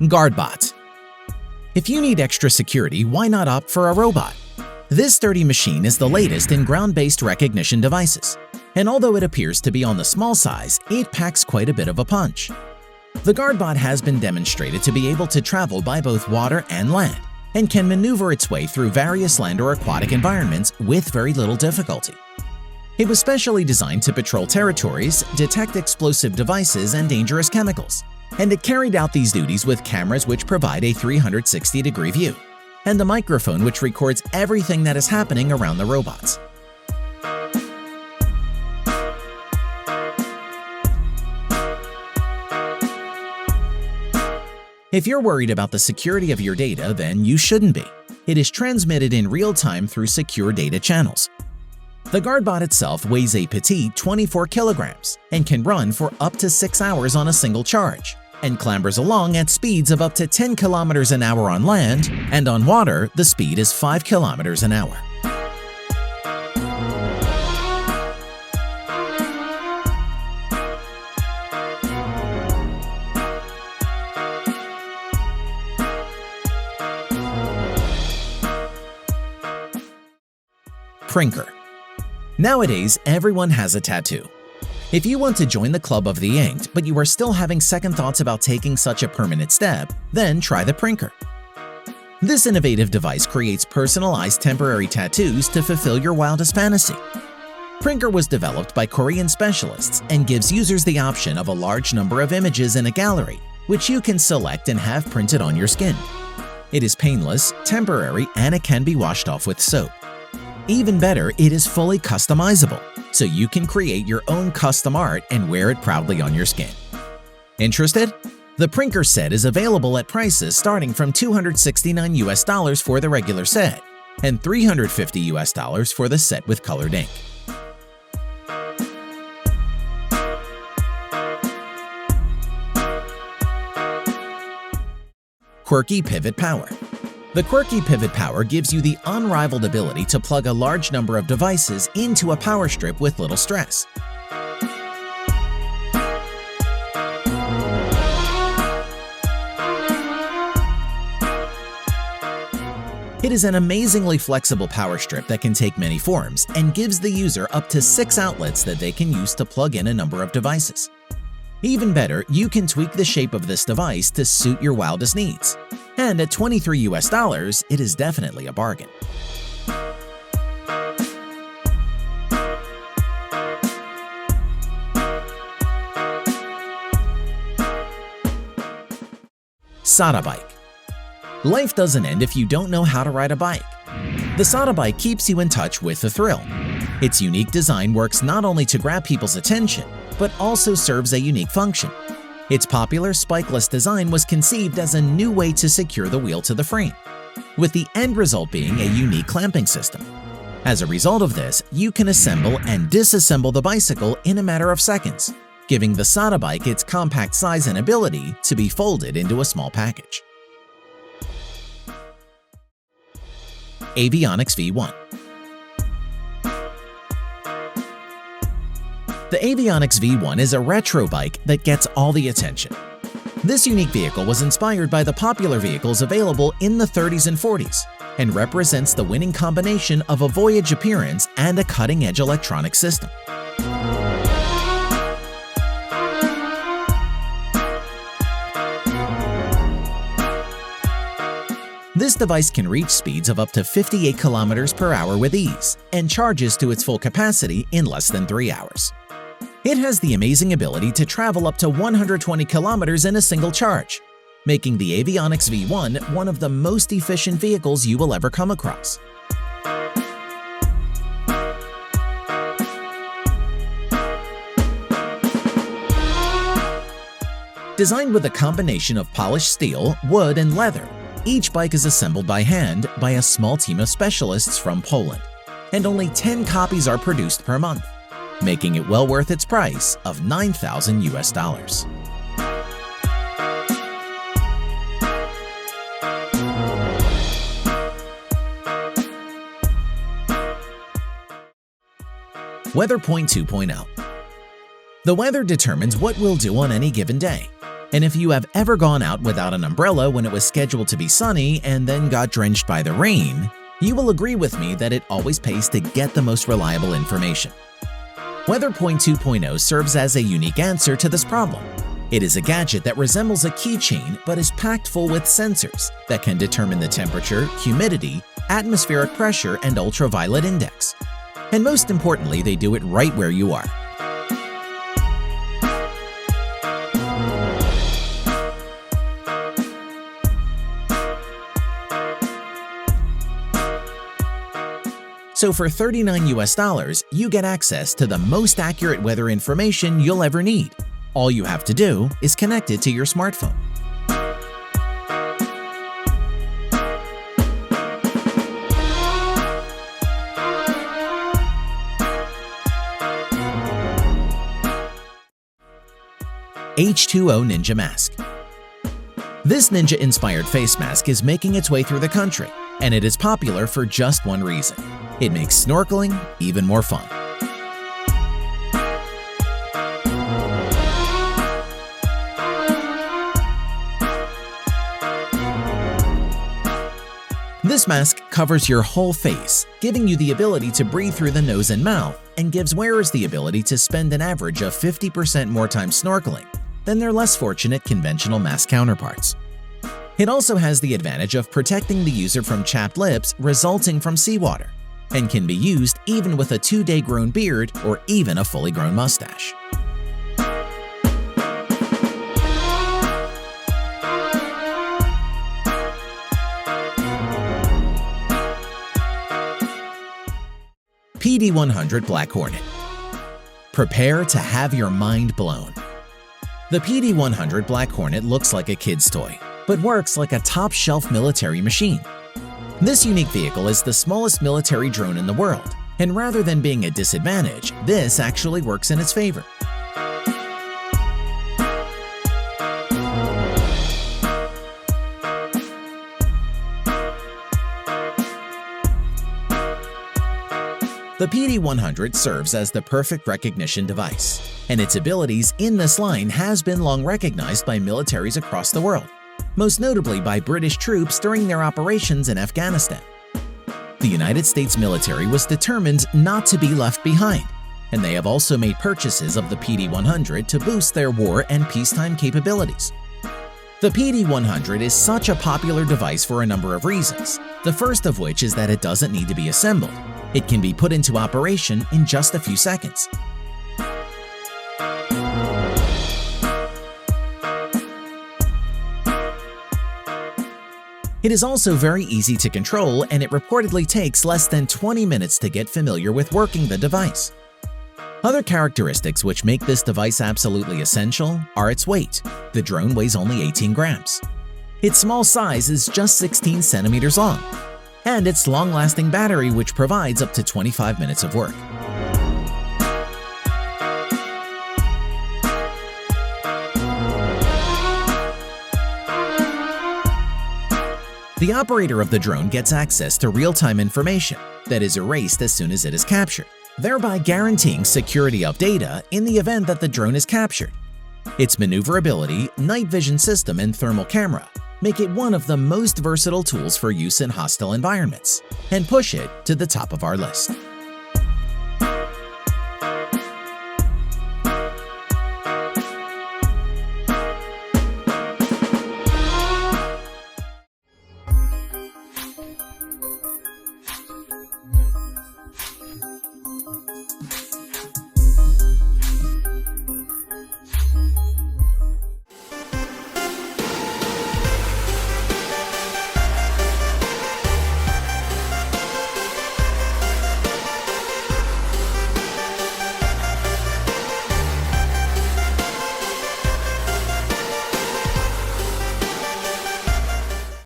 GuardBot. If you need extra security, why not opt for a robot? This sturdy machine is the latest in ground-based recognition devices, and although it appears to be on the small size, it packs quite a bit of a punch. The GuardBot has been demonstrated to be able to travel by both water and land, and can maneuver its way through various land or aquatic environments with very little difficulty. It was specially designed to patrol territories, detect explosive devices and dangerous chemicals, and it carried out these duties with cameras which provide a 360-degree view, and a microphone which records everything that is happening around the robots. If you're worried about the security of your data, then you shouldn't be. It is transmitted in real time through secure data channels. The GuardBot itself weighs a petite 24 kilograms and can run for up to 6 hours on a single charge, and clambers along at speeds of up to 10 kilometers an hour on land, and on water, the speed is 5 kilometers an hour. Prinker. Nowadays, everyone has a tattoo. If you want to join the club of the inked, but you are still having second thoughts about taking such a permanent step, then try the Prinker. This innovative device creates personalized temporary tattoos to fulfill your wildest fantasy. Prinker was developed by Korean specialists and gives users the option of a large number of images in a gallery, which you can select and have printed on your skin. It is painless, temporary, and it can be washed off with soap. Even better, it is fully customizable, so you can create your own custom art and wear it proudly on your skin. Interested? The Prinker set is available at prices starting from $269 for the regular set and $350 for the set with colored ink. Quirky Pivot Power. The Quirky Pivot Power gives you the unrivaled ability to plug a large number of devices into a power strip with little stress. It is an amazingly flexible power strip that can take many forms and gives the user up to 6 outlets that they can use to plug in a number of devices. Even better, you can tweak the shape of this device to suit your wildest needs. And at $23, it is definitely a bargain. SadaBike. Life doesn't end if you don't know how to ride a bike. The SadaBike keeps you in touch with the thrill. Its unique design works not only to grab people's attention, but also serves a unique function. Its popular spikeless design was conceived as a new way to secure the wheel to the frame, with the end result being a unique clamping system. As a result of this, you can assemble and disassemble the bicycle in a matter of seconds, giving the SadaBike its compact size and ability to be folded into a small package. Avionics V1. The Avionics V1 is a retro bike that gets all the attention. This unique vehicle was inspired by the popular vehicles available in the 30s and 40s and represents the winning combination of a voyage appearance and a cutting-edge electronic system. This device can reach speeds of up to 58 kilometers per hour with ease and charges to its full capacity in less than 3 hours. It has the amazing ability to travel up to 120 kilometers in a single charge, making the Avionics V1 one of the most efficient vehicles you will ever come across. Designed with a combination of polished steel, wood, and leather, each bike is assembled by hand by a small team of specialists from Poland, and only 10 copies are produced per month, making it well worth its price of $9,000. Weather Point 2.0. The weather determines what we'll do on any given day. And if you have ever gone out without an umbrella when it was scheduled to be sunny and then got drenched by the rain, you will agree with me that it always pays to get the most reliable information. WeatherPoint 2.0 serves as a unique answer to this problem. It is a gadget that resembles a keychain but is packed full with sensors that can determine the temperature, humidity, atmospheric pressure, and ultraviolet index. And most importantly, they do it right where you are. So for $39 US, you get access to the most accurate weather information you'll ever need. All you have to do is connect it to your smartphone. H20 Ninja Mask. This ninja-inspired face mask is making its way through the country, and it is popular for just one reason. It makes snorkeling even more fun. This mask covers your whole face, giving you the ability to breathe through the nose and mouth, and gives wearers the ability to spend an average of 50% more time snorkeling than their less fortunate conventional mask counterparts. It also has the advantage of protecting the user from chapped lips resulting from seawater, and can be used even with a 2-day grown beard or even a fully grown mustache. PD100 Black Hornet. Prepare to have your mind blown. The PD100 Black Hornet looks like a kid's toy, but works like a top-shelf military machine. This unique vehicle is the smallest military drone in the world, and rather than being a disadvantage, this actually works in its favor. The PD100 serves as the perfect recognition device, and its abilities in this line has been long recognized by militaries across the world, most notably by British troops during their operations in Afghanistan. The United States military was determined not to be left behind, and they have also made purchases of the PD100 to boost their war and peacetime capabilities. The PD100 is such a popular device for a number of reasons, the first of which is that it doesn't need to be assembled. It can be put into operation in just a few seconds. It is also very easy to control, and it reportedly takes less than 20 minutes to get familiar with working the device. Other characteristics which make this device absolutely essential are its weight. The drone weighs only 18 grams. Its small size is just 16 centimeters long, and its long-lasting battery which provides up to 25 minutes of work. The operator of the drone gets access to real-time information that is erased as soon as it is captured, thereby guaranteeing security of data in the event that the drone is captured. Its maneuverability, night vision system, and thermal camera make it one of the most versatile tools for use in hostile environments, and push it to the top of our list.